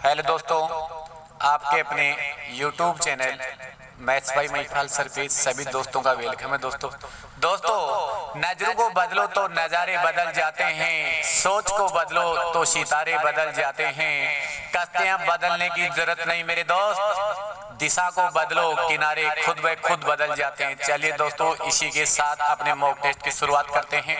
Hello दोस्तों, आपके अपने YouTube channel maths by Mahipal sir पे सभी दोस्तों का वेलकम है। दोस्तों नजरों को बदलो तो नज़ारे बदल जाते हैं, सोच को बदलो तो सितारे बदल जाते हैं। कश्तियां बदलने की जरूरत नहीं मेरे दोस्त, दिशा को बदलो किनारे खुद ब खुद बदल जाते हैं। चलिए दोस्तों, इसी के साथ अपने मॉक टेस्ट की शुरुआत करते हैं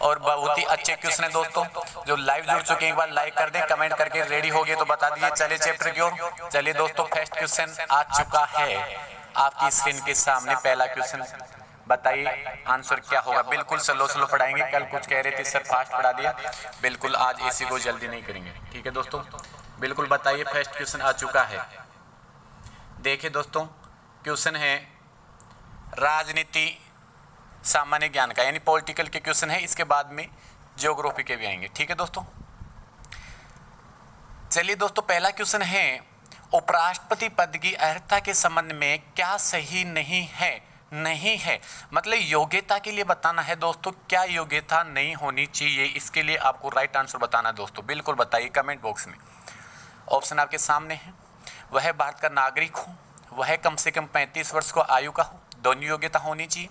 और बहुत ही अच्छे क्वेश्चन है दोस्तों। जो लाइव जुड़ चुके हैं एक बार लाइक कर दें, कमेंट करके रेडी हो गए तो बता दीजिए। चलिए चैप्टर की ओर चलिए दोस्तों, फर्स्ट क्वेश्चन आ चुका है आपकी स्क्रीन के सामने। पहला क्वेश्चन बताइए आंसर क्या होगा। बिल्कुल स्लो स्लो पढ़ाएंगे, कल कुछ कह रहे थे सर फास्ट पढ़ा दिया, बिल्कुल आज इसी को जल्दी नहीं करेंगे, ठीक है दोस्तों। बिल्कुल बताइए, फर्स्ट क्वेश्चन आ चुका है। देखिए दोस्तों, क्वेश्चन है राजनीति सामान्य ज्ञान का, यानी पॉलिटिकल के क्वेश्चन है। इसके बाद में ज्योग्राफी के भी आएंगे, ठीक है दोस्तों। चलिए दोस्तों, पहला क्वेश्चन है उपराष्ट्रपति पद की अर्हता के संबंध में क्या सही नहीं है। नहीं है मतलब योग्यता के लिए बताना है दोस्तों, क्या योग्यता नहीं होनी चाहिए, इसके लिए आपको राइट आंसर बताना है दोस्तों। बिल्कुल बताइए कमेंट बॉक्स में। ऑप्शन आपके सामने है। वह भारत का नागरिक हो, वह कम से कम 35 वर्ष को आयु का हो, दोनों योग्यता होनी चाहिए।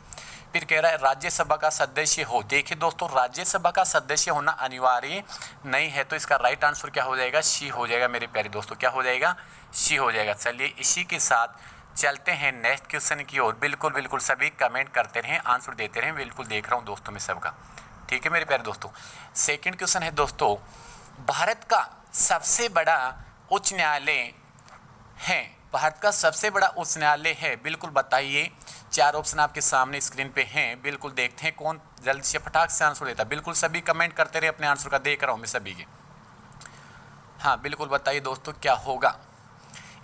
फिर कह रहा है राज्यसभा का सदस्य हो। देखिए दोस्तों, राज्यसभा का सदस्य होना अनिवार्य नहीं है, तो इसका राइट आंसर क्या हो जाएगा, सी हो जाएगा मेरे प्यारे दोस्तों। क्या हो जाएगा, सी हो जाएगा। चलिए इसी के साथ चलते हैं नेक्स्ट क्वेश्चन की ओर। बिल्कुल बिल्कुल सभी कमेंट करते रहें, आंसर देते रहें, बिल्कुल देख रहा हूँ दोस्तों में सबका, ठीक है मेरे प्यारे दोस्तों। सेकेंड क्वेश्चन है दोस्तों, भारत का सबसे बड़ा उच्च न्यायालय है, भारत का सबसे बड़ा उच्च न्यायालय है, बिल्कुल बताइए। चार ऑप्शन आपके सामने स्क्रीन पे हैं, बिल्कुल देखते हैं कौन जल्द से फटाक से आंसर देता है। बिल्कुल सभी कमेंट करते रहे अपने आंसर का, देख रहा हूं मैं सभी के। हाँ बिल्कुल बताइए दोस्तों क्या होगा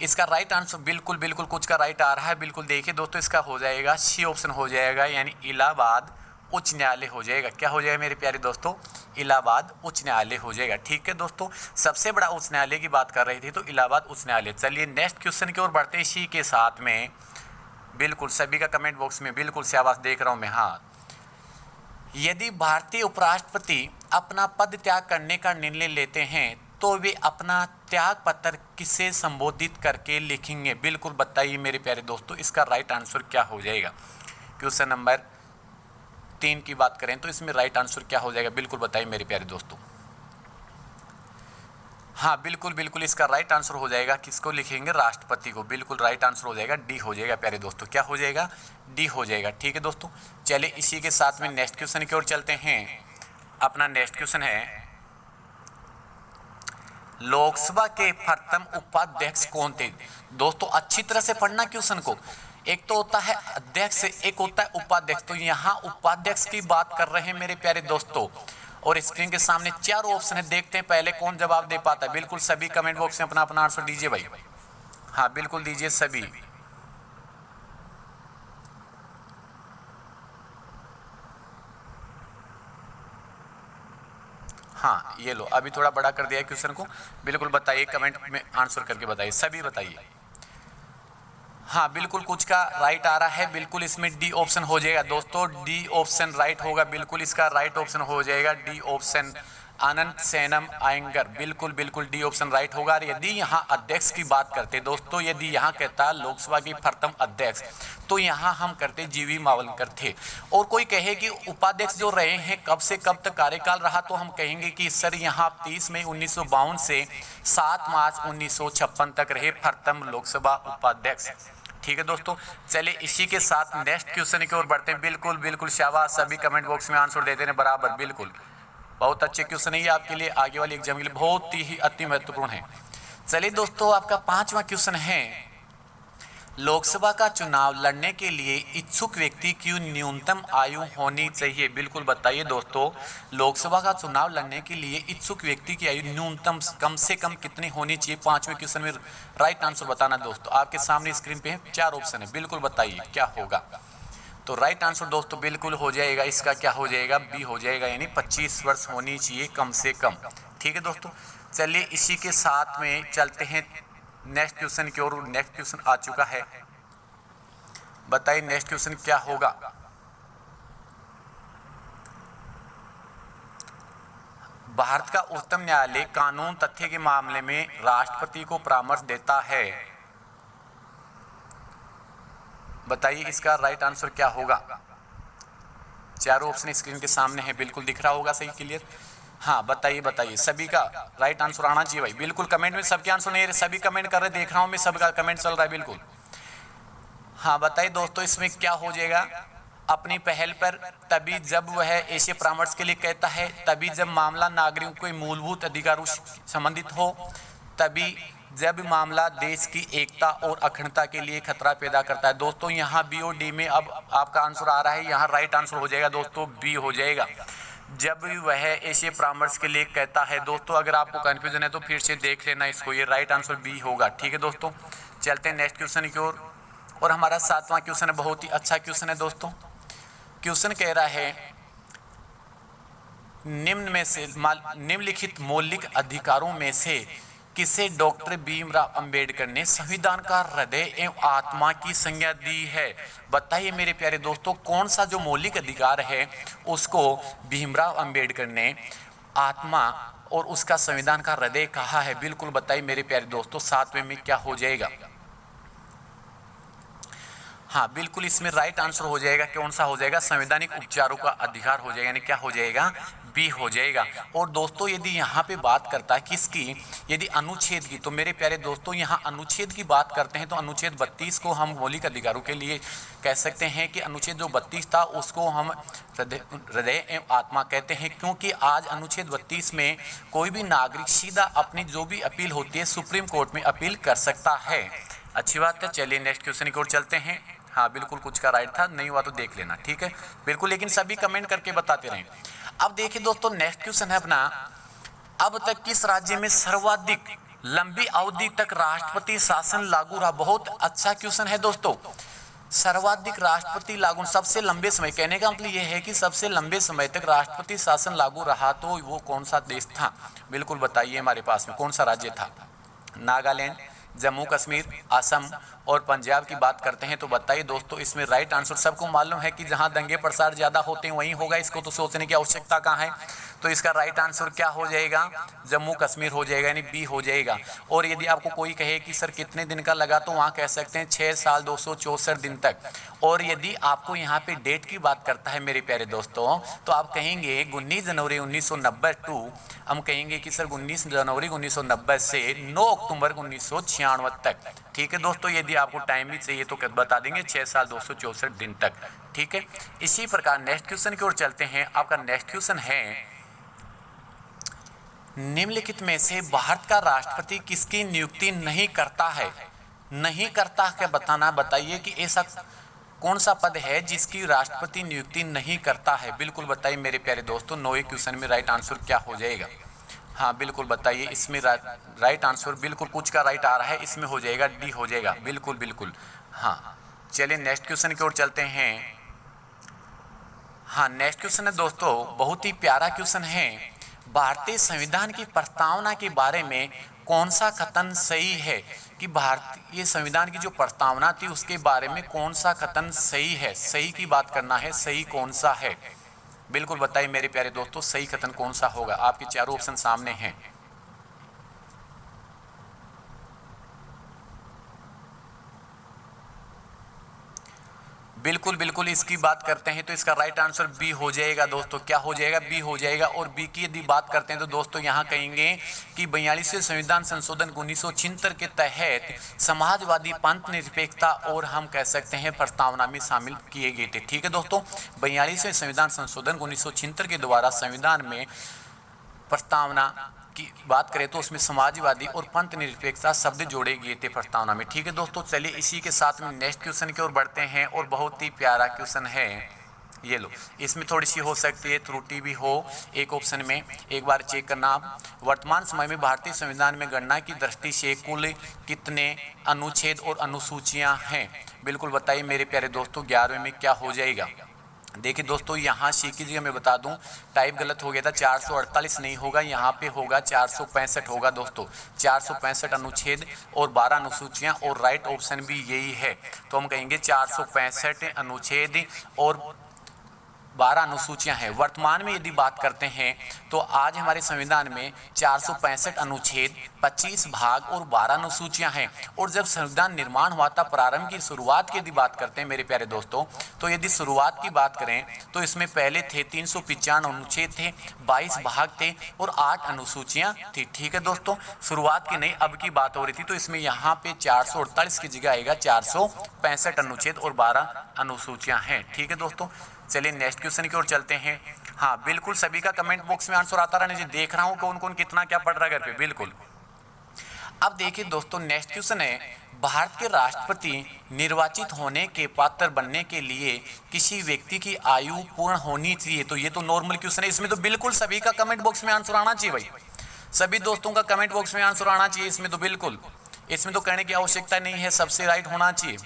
इसका राइट आंसर। बिल्कुल बिल्कुल कुछ का राइट आ रहा है, बिल्कुल देखिए दोस्तों, इसका हो जाएगा सी ऑप्शन हो जाएगा, यानी इलाहाबाद उच्च न्यायालय हो जाएगा। क्या हो जाएगा मेरे प्यारे दोस्तों, इलाहाबाद उच्च न्यायालय हो जाएगा, ठीक है दोस्तों। सबसे बड़ा उच्च न्यायालय की बात कर रही थी तो इलाहाबाद उच्च न्यायालय। चलिए नेक्स्ट क्वेश्चन की ओर बढ़ते हैं इसी के साथ में। बिल्कुल सभी का कमेंट बॉक्स में बिल्कुल शाबाश देख रहा हूं मैं। हाँ, यदि भारतीय उपराष्ट्रपति अपना पद त्याग करने का निर्णय लेते हैं तो वे अपना त्याग पत्र किसे संबोधित करके लिखेंगे। बिल्कुल बताइए मेरे प्यारे दोस्तों, इसका राइट आंसर क्या हो जाएगा। क्वेश्चन नंबर 3 की बात करें तो इसमें राइट आंसर क्या हो जाएगा, बिल्कुल बताइए मेरे प्यारे दोस्तों। हाँ बिल्कुल बिल्कुल इसका राइट आंसर हो जाएगा, किसको लिखेंगे, राष्ट्रपति को। बिल्कुल राइट आंसर हो जाएगा डी हो जाएगा प्यारे दोस्तों। क्या हो जाएगा, डी हो जाएगा, ठीक है दोस्तों। चलिए इसी के साथ में नेक्स्ट क्वेश्चन की ओर चलते हैं। अपना नेक्स्ट क्वेश्चन है लोकसभा के प्रथम उपाध्यक्ष कौन थे। दोस्तों अच्छी तरह से पढ़ना क्वेश्चन को। एक तो होता है अध्यक्ष, एक होता है उपाध्यक्ष। तो यहाँ उपाध्यक्ष की बात कर रहे हैं मेरे प्यारे दोस्तों, और स्क्रीन के सामने 4 ऑप्शन है, देखते हैं पहले कौन जवाब दे पाता है। बिल्कुल सभी कमेंट बॉक्स में अपना अपना आंसर दीजिए भाई। हाँ बिल्कुल दीजिए सभी। हाँ ये लो, अभी थोड़ा बड़ा कर दिया है क्वेश्चन को। बिल्कुल बताइए, कमेंट में आंसर करके बताइए, सभी बताइए। हाँ बिल्कुल कुछ का राइट आ रहा है, बिल्कुल इसमें डी ऑप्शन हो जाएगा दोस्तों, डी ऑप्शन राइट होगा। बिल्कुल इसका राइट ऑप्शन हो जाएगा डी ऑप्शन, अनंत सेनम आयंगर। बिल्कुल बिल्कुल डी ऑप्शन राइट होगा। और यदि यहाँ अध्यक्ष की बात करते दोस्तों, यदि यहाँ कहता लोकसभा की प्रथम अध्यक्ष, तो यहाँ हम करते जीवी मावलकर थे। और कोई कहे कि उपाध्यक्ष जो रहे हैं कब से कब तक कार्यकाल रहा, तो हम कहेंगे कि सर यहाँ 30 मई 1952 से 7 मार्च 1956 तक रहे प्रथम लोकसभा उपाध्यक्ष, ठीक है दोस्तों। चलिए इसी के साथ नेक्स्ट क्वेश्चन की ओर बढ़ते हैं। बिल्कुल बिल्कुल शाबाश, सभी कमेंट बॉक्स में आंसर देते हैं बराबर। बिल्कुल बहुत अच्छे क्वेश्चन है ये आपके लिए, आगे वाली एग्जाम के लिए बहुत ही अति महत्वपूर्ण है। चलिए दोस्तों, आपका 5वां क्वेश्चन है लोकसभा का चुनाव लड़ने के लिए इच्छुक व्यक्ति की न्यूनतम आयु होनी चाहिए। बिल्कुल बताइए दोस्तों, लोकसभा का चुनाव लड़ने के लिए इच्छुक व्यक्ति की आयु न्यूनतम कम से कम कितनी होनी चाहिए। 5वें क्वेश्चन में राइट आंसर बताना दोस्तों। आपके सामने स्क्रीन पे 4 ऑप्शन है, बिल्कुल बताइए क्या होगा। तो राइट आंसर दोस्तों बिल्कुल हो जाएगा, इसका क्या हो जाएगा, बी हो जाएगा, यानी 25 वर्ष होनी चाहिए कम से कम, ठीक है दोस्तों। चलिए इसी के साथ में चलते हैं नेक्स्ट क्वेश्चन की ओर। नेक्स्ट क्वेश्चन आ चुका है, बताइए नेक्स्ट क्वेश्चन क्या होगा। भारत का उच्चतम न्यायालय कानून तथ्य के मामले में राष्ट्रपति को परामर्श देता है। बताइए इसका राइट आंसर क्या होगा। चारों ऑप्शन स्क्रीन के सामने है, बिल्कुल दिख रहा होगा सही क्लियर। हाँ बताइए बताइए, सभी का राइट आंसर आना चाहिए भाई। बिल्कुल कमेंट में सबके आंसर नहीं, सभी कमेंट कर रहे, देख रहा हूं मैं सबका कमेंट चल रहा है बिल्कुल। हाँ बताइए दोस्तों इसमें क्या हो जाएगा। अपनी पहल पर तभी जब वह ऐसे परामर्श के लिए कहता है, तभी जब मामला नागरिकों के मूलभूत अधिकारों से संबंधित हो, तभी जब मामला देश की एकता और अखंडता के लिए खतरा पैदा करता है। दोस्तों यहाँ बी और डी में अब आपका आंसर आ रहा है, यहाँ राइट आंसर हो जाएगा दोस्तों बी हो जाएगा। जब वह ऐसे परामर्श के लिए कहता है। दोस्तों अगर आपको कंफ्यूजन है तो फिर से देख लेना इसको, ये राइट आंसर बी होगा। ठीक है दोस्तों, चलते हैं नेक्स्ट क्वेश्चन की ओर। और हमारा 7वां क्वेश्चन है, बहुत ही अच्छा क्वेश्चन है दोस्तों। क्वेश्चन कह रहा है निम्नलिखित मौलिक अधिकारों में से किसे डॉक्टर भीमराव अंबेडकर ने संविधान का हृदय एवं आत्मा की संज्ञा दी है। बताइए मेरे प्यारे दोस्तों कौन सा जो मौलिक अधिकार है उसको भीमराव अंबेडकर ने आत्मा और उसका संविधान का हृदय कहा है। बिल्कुल बताइए मेरे प्यारे दोस्तों 7वें में क्या हो जाएगा। हाँ बिल्कुल इसमें राइट आंसर हो जाएगा, कौन सा हो जाएगा, संवैधानिक उपचारों का अधिकार हो जाएगा, यानी क्या हो जाएगा, बी हो जाएगा। और दोस्तों यदि यहाँ पे बात करता है किसकी, यदि अनुच्छेद की, तो मेरे प्यारे दोस्तों यहाँ अनुच्छेद की बात करते हैं तो अनुच्छेद 32 को हम मौलिक अधिकारों के लिए कह सकते हैं कि अनुच्छेद जो 32 था उसको हम हृदय एवं आत्मा कहते हैं, क्योंकि आज अनुच्छेद 32 में कोई भी नागरिक सीधा अपनी जो भी अपील होती है सुप्रीम कोर्ट में अपील कर सकता है। अच्छी बात है, चलिए नेक्स्ट क्वेश्चन की ओर चलते हैं। हाँ बिल्कुल कुछ का राइट था, नहीं हुआ तो देख लेना, ठीक है बिल्कुल, लेकिन सभी कमेंट करके बताते रहें। अब देखिए दोस्तों नेक्स्ट क्वेश्चन है अपना, अब तक किस राज्य में सर्वाधिक लंबी अवधि तक राष्ट्रपति शासन लागू रहा। बहुत अच्छा क्वेश्चन है दोस्तों, सर्वाधिक राष्ट्रपति लागू, सबसे लंबे समय, कहने का मतलब यह है कि सबसे लंबे समय तक राष्ट्रपति शासन लागू रहा, तो वो कौन सा देश था। बिल्कुल बताइए हमारे पास में कौन सा राज्य था। नागालैंड, जम्मू कश्मीर, असम और पंजाब की बात करते हैं तो बताइए दोस्तों इसमें राइट आंसर, सबको मालूम है कि जहां दंगे प्रसार ज़्यादा होते हैं वहीं होगा, इसको तो सोचने की आवश्यकता कहाँ है। तो इसका राइट आंसर क्या हो जाएगा, जम्मू कश्मीर हो जाएगा, यानी बी हो जाएगा। और यदि आपको कोई कहे कि सर कितने दिन का लगा, तो वहाँ कह सकते हैं 6 साल 264 दिन तक। और यदि आपको यहाँ पे डेट की बात करता है मेरे प्यारे दोस्तों, तो आप कहेंगे 19 जनवरी 1990 टू, हम कहेंगे कि सर 19 जनवरी 1990 से 9 अक्टूबर 1996 तक। ठीक है दोस्तों, यदि आपको टाइम भी चाहिए तो बता देंगे 6 साल 264 दिन तक। ठीक है, इसी प्रकार नेक्स्ट क्वेश्चन की ओर चलते हैं। आपका नेक्स्ट क्वेश्चन है, निम्नलिखित में से भारत का राष्ट्रपति किसकी नियुक्ति नहीं करता है। नहीं करता क्या बताना, बताइए कि ऐसा कौन सा पद है जिसकी राष्ट्रपति नियुक्ति नहीं करता है। बिल्कुल बताइए मेरे प्यारे दोस्तों 9वें क्वेश्चन में राइट आंसर क्या हो जाएगा। हाँ बिल्कुल बताइए, इसमें राइट आंसर बिल्कुल कुछ का राइट आ रहा है, इसमें हो जाएगा डी हो जाएगा। बिल्कुल बिल्कुल हाँ, चलिए नेक्स्ट क्वेश्चन की ओर चलते हैं। हाँ नेक्स्ट क्वेश्चन है दोस्तों, बहुत ही प्यारा क्वेश्चन है, भारतीय संविधान की प्रस्तावना के बारे में कौन सा कथन सही है। कि भारतीय संविधान की जो प्रस्तावना थी उसके बारे में कौन सा कथन सही है। सही की बात करना है, सही कौन सा है। बिल्कुल बताइए मेरे प्यारे दोस्तों सही कथन कौन सा होगा। आपके चारों ऑप्शन सामने हैं। बिल्कुल बिल्कुल इसकी बात करते हैं तो इसका राइट आंसर बी हो जाएगा दोस्तों। क्या हो जाएगा, बी हो जाएगा। और बी की यदि बात करते हैं तो दोस्तों यहाँ कहेंगे कि 42वें संविधान संशोधन 1976 के तहत समाजवादी पंथ निरपेक्षता और हम कह सकते हैं प्रस्तावना में शामिल किए गए थे। ठीक है दोस्तों, 42वें संविधान संशोधन 1976 के द्वारा संविधान में प्रस्तावना की बात करें तो उसमें समाजवादी और पंथ निरपेक्षता शब्द जोड़े गए थे प्रस्तावना में। ठीक है दोस्तों, चलिए इसी के साथ में नेक्स्ट क्वेश्चन की ओर बढ़ते हैं। और बहुत ही प्यारा क्वेश्चन है, ये लो, इसमें थोड़ी सी हो सकती है त्रुटि भी हो एक ऑप्शन में, एक बार चेक करना आप। वर्तमान समय में भारतीय संविधान में गणना की दृष्टि से कुल कितने अनुच्छेद और अनुसूचियां हैं। बिल्कुल बताइए मेरे प्यारे दोस्तों 11वें में क्या हो जाएगा। देखिए दोस्तों यहाँ सी की जगह मैं बता दूं टाइप गलत हो गया था, 448 नहीं होगा, यहाँ पे होगा 465 होगा दोस्तों। 465 अनुच्छेद और 12 अनुसूचियाँ और राइट ऑप्शन भी यही है। तो हम कहेंगे 465 अनुच्छेद और 12 अनुसूचियां हैं। वर्तमान में यदि बात करते हैं तो आज हमारे संविधान में 465 अनुच्छेद, 25 भाग और 12 अनुसूचियां हैं। और जब संविधान निर्माण हुआ था, प्रारंभ की शुरुआत की यदि बात करते हैं मेरे प्यारे दोस्तों, तो यदि शुरुआत की बात करें तो इसमें पहले थे 395 अनुच्छेद थे, 22 भाग थे और 8 अनुसूचियां थी। ठीक है दोस्तों, शुरुआत की नहीं अब की बात हो रही थी, तो इसमें यहाँ पे 448 की जगह आएगा 465 अनुच्छेद और 12 अनुसूचियां हैं। ठीक है दोस्तों, चलिए नेक्स्ट क्वेश्चन की ओर चलते हैं। हाँ बिल्कुल, सभी का कमेंट बॉक्स में आंसर आता रहा, देख रहा हूँ कौन कौन कितना क्या पढ़ रहा है घर पे। बिल्कुल, अब देखिए दोस्तों नेक्स्ट क्वेश्चन है, भारत के राष्ट्रपति निर्वाचित होने के पात्र बनने के लिए किसी व्यक्ति की आयु पूर्ण होनी चाहिए। तो ये तो नॉर्मल क्वेश्चन है, इसमें तो बिल्कुल सभी का कमेंट बॉक्स में आंसर आना चाहिए भाई, सभी दोस्तों का कमेंट बॉक्स में आंसर आना चाहिए इसमें तो। बिल्कुल, इसमें तो कहने की आवश्यकता नहीं है, सबसे राइट होना चाहिए।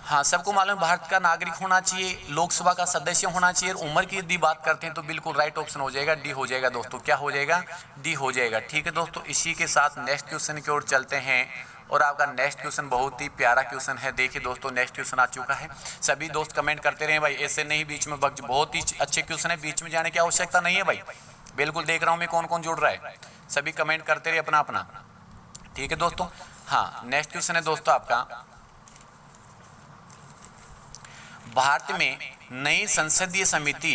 हाँ, सबको मालूम भारत का नागरिक होना चाहिए, लोकसभा का सदस्य होना चाहिए। उम्र की यदि बात करते हैं तो बिल्कुल राइट ऑप्शन हो जाएगा, डी हो जाएगा दोस्तों। क्या हो जाएगा? डी हो जाएगा। ठीक है दोस्तों, इसी के साथ नेक्स्ट क्वेश्चन की ओर चलते हैं। और आपका नेक्स्ट क्वेश्चन बहुत ही प्यारा क्वेश्चन है। देखिए दोस्तों नेक्स्ट क्वेश्चन आ चुका है, सभी दोस्त कमेंट करते रहे भाई, ऐसे नहीं बीच में बग, बहुत ही अच्छे क्वेश्चन है, बीच में जाने की आवश्यकता नहीं है भाई। बिल्कुल देख रहा हूँ मैं कौन कौन जुड़ रहा है, सभी कमेंट करते रहे अपना अपना। ठीक है दोस्तों, हाँ नेक्स्ट क्वेश्चन है दोस्तों आपका, भारत में नई संसदीय समिति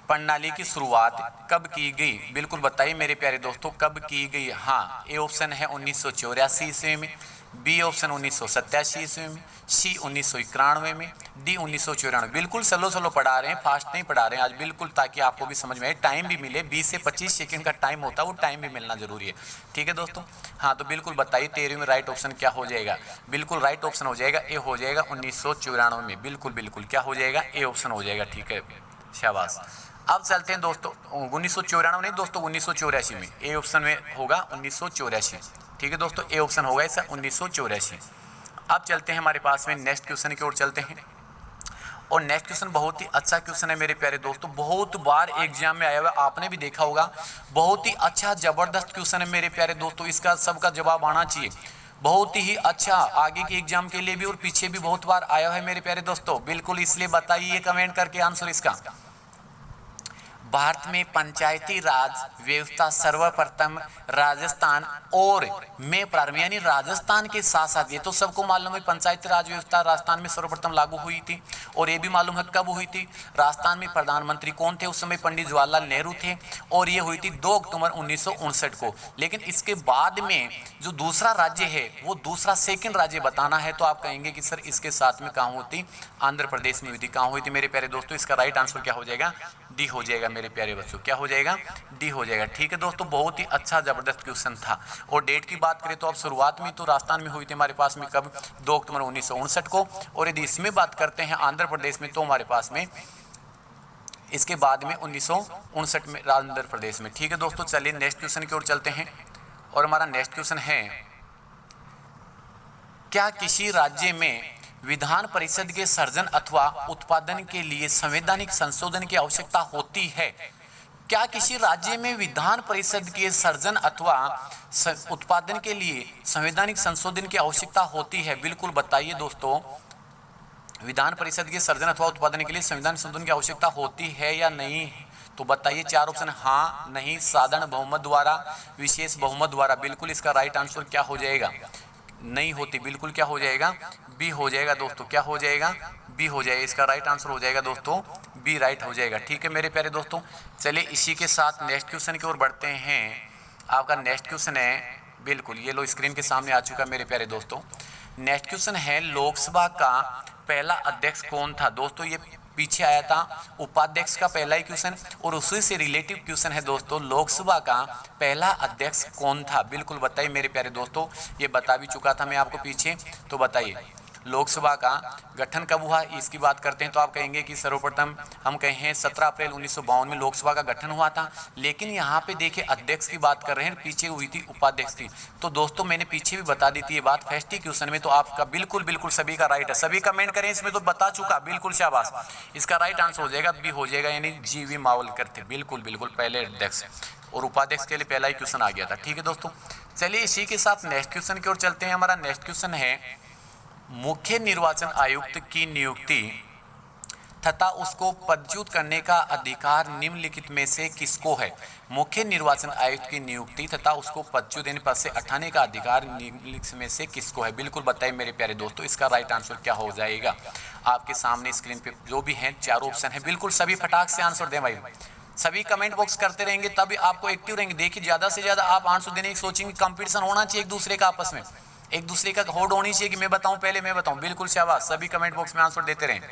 प्रणाली की शुरुआत कब की गई? बिल्कुल बताइए मेरे प्यारे दोस्तों, कब की गई? हाँ, ए ऑप्शन है 1984 ईस्वी में, बी ऑप्शन 1987 ईस्वी में, सी 1991 में, डी 1994। बिल्कुल स्लो स्लो पढ़ा रहे हैं, फास्ट नहीं पढ़ा रहे हैं आज, बिल्कुल ताकि आपको भी समझ में आए, टाइम भी मिले। 20 से 25 सेकंड का टाइम होता है, वो टाइम भी मिलना जरूरी है। ठीक है दोस्तों, हाँ तो बिल्कुल बताइए 13 में राइट ऑप्शन क्या हो जाएगा? बिल्कुल राइट ऑप्शन हो जाएगा ए हो जाएगा 1994 में। बिल्कुल बिल्कुल क्या हो जाएगा? ए ऑप्शन हो जाएगा। ठीक है, शाबाश। अब चलते हैं दोस्तों, 1994 नहीं दोस्तों, 1984 में, ए ऑप्शन में होगा 1984। ठीक है दोस्तों, ए ऑप्शन होगा ऐसा 1984। अब चलते हैं हमारे पास में नेक्स्ट क्वेश्चन की ओर चलते हैं। और नेक्स्ट क्वेश्चन बहुत ही अच्छा क्वेश्चन है मेरे प्यारे दोस्तों, बहुत बार एग्जाम में आया हुआ, आपने भी देखा होगा, बहुत ही अच्छा जबरदस्त क्वेश्चन है मेरे प्यारे दोस्तों, इसका सबका जवाब आना चाहिए। बहुत ही अच्छा, आगे के एग्जाम के लिए भी और पीछे भी बहुत बार आया है मेरे प्यारे दोस्तों। बिल्कुल, इसलिए बताइए कमेंट करके आंसर इसका। भारत में पंचायती राज व्यवस्था सर्वप्रथम राजस्थान और में प्रारंभ, यानी राजस्थान के साथ साथ, ये तो सबको मालूम है पंचायती राज व्यवस्था राजस्थान में सर्वप्रथम लागू हुई थी। और ये भी मालूम है कब हुई थी। राजस्थान में प्रधानमंत्री कौन थे उस समय? पंडित जवाहरलाल नेहरू थे। और ये हुई थी 2 अक्टूबर 1959 को। लेकिन इसके बाद में जो दूसरा राज्य है, वो दूसरा सेकेंड राज्य बताना है, तो आप कहेंगे कि सर इसके साथ में कहाँ हुई थी? आंध्र प्रदेश में हुई थी। कहाँ हुई थी मेरे प्यारे दोस्तों? इसका राइट आंसर क्या हो जाएगा? डी हो जाएगा मेरे प्यारे बच्चों। क्या हो जाएगा? डी हो जाएगा। ठीक है दोस्तों, बहुत ही अच्छा जबरदस्त क्वेश्चन था। और डेट की बात करें तो अब शुरुआत में तो राजस्थान में हुई थी हमारे पास में कब? 2 अक्टूबर 1959 को। और यदि इसमें बात करते हैं आंध्र प्रदेश में, तो हमारे पास में इसके बाद में 1959 में आंध्र प्रदेश में। ठीक है दोस्तों, चलिए नेक्स्ट क्वेश्चन की ओर चलते हैं। और हमारा नेक्स्ट क्वेश्चन है, क्या किसी राज्य में विधान परिषद के सर्जन अथवा उत्पादन के लिए संवैधानिक संशोधन की आवश्यकता होती है? क्या किसी राज्य में विधान परिषद के सर्जन अथवा उत्पादन के लिए संवैधानिक संशोधन की आवश्यकता होती है? बिल्कुल बताइए दोस्तों, विधान परिषद के सर्जन अथवा उत्पादन के लिए संविधान संशोधन की आवश्यकता होती है या नहीं? तो बताइए 4 ऑप्शन, हाँ, नहीं, साधारण बहुमत द्वारा, विशेष बहुमत द्वारा। बिल्कुल इसका राइट आंसर क्या हो जाएगा? नहीं होती। बिल्कुल क्या हो जाएगा? बी हो जाएगा दोस्तों। क्या हो जाएगा? बी हो जाएगा। इसका राइट आंसर हो जाएगा दोस्तों, बी राइट हो जाएगा। ठीक है मेरे प्यारे दोस्तों, चलिए इसी के साथ नेक्स्ट क्वेश्चन की ओर बढ़ते हैं। आपका नेक्स्ट क्वेश्चन है, बिल्कुल ये लो स्क्रीन के सामने आ चुका मेरे प्यारे दोस्तों। नेक्स्ट क्वेश्चन है, लोकसभा का पहला अध्यक्ष कौन था? दोस्तों ये पीछे आया था उपाध्यक्ष का पहला ही क्वेश्चन, और उसी से रिलेटिव क्वेश्चन है दोस्तों, लोकसभा का पहला अध्यक्ष कौन था? बिल्कुल बताइए मेरे प्यारे दोस्तों, ये बता भी चुका था मैं आपको पीछे। तो बताइए लोकसभा का गठन कब हुआ, इसकी बात करते हैं तो आप कहेंगे कि सर्वप्रथम हम कहें 17 अप्रैल 1952 में लोकसभा का गठन हुआ था। लेकिन यहाँ पे देखिए अध्यक्ष की बात कर रहे हैं, पीछे हुई थी उपाध्यक्ष की। तो दोस्तों मैंने पीछे भी बता दी थी ये बात फर्स्ट ही क्वेश्चन में, तो आपका बिल्कुल बिल्कुल सभी का राइट है। सभी कमेंट करें इसमें, तो बता चुका, बिल्कुल शाबाश। इसका राइट आंसर हो जाएगा बी हो जाएगा, यानी जी.वी. मावलकर थे। बिल्कुल बिल्कुल पहले अध्यक्ष, और उपाध्यक्ष के लिए पहला ही क्वेश्चन आ गया था। ठीक है दोस्तों, चलिए इसी के साथ नेक्स्ट क्वेश्चन की ओर चलते हैं। हमारा नेक्स्ट क्वेश्चन है, मुख्य निर्वाचन आयुक्त की नियुक्ति तथा उसको पदच्युत करने का अधिकार निम्नलिखित में से किसको है? मुख्य निर्वाचन आयुक्त की नियुक्ति तथा उसको पदच्युत यानी पद से हटाने का अधिकार निम्नलिखित में से किसको है? बिल्कुल बताइए मेरे प्यारे दोस्तों, इसका राइट आंसर क्या हो जाएगा? आपके सामने स्क्रीन पे जो भी हैं चारों ऑप्शन है, बिल्कुल सभी फटाक से आंसर दें भाई। सभी कमेंट बॉक्स करते रहेंगे तभी आपको एक्टिव रहेंगे। देखिए ज्यादा से ज्यादा आप आंसर देने की सोचेंगे, कंपटीशन होना चाहिए एक दूसरे का, आपस में एक दूसरे का होड़ होनी चाहिए कि मैं बताऊं पहले मैं बताऊं। बिल्कुल शाबाश, सभी कमेंट बॉक्स में आंसर देते रहें।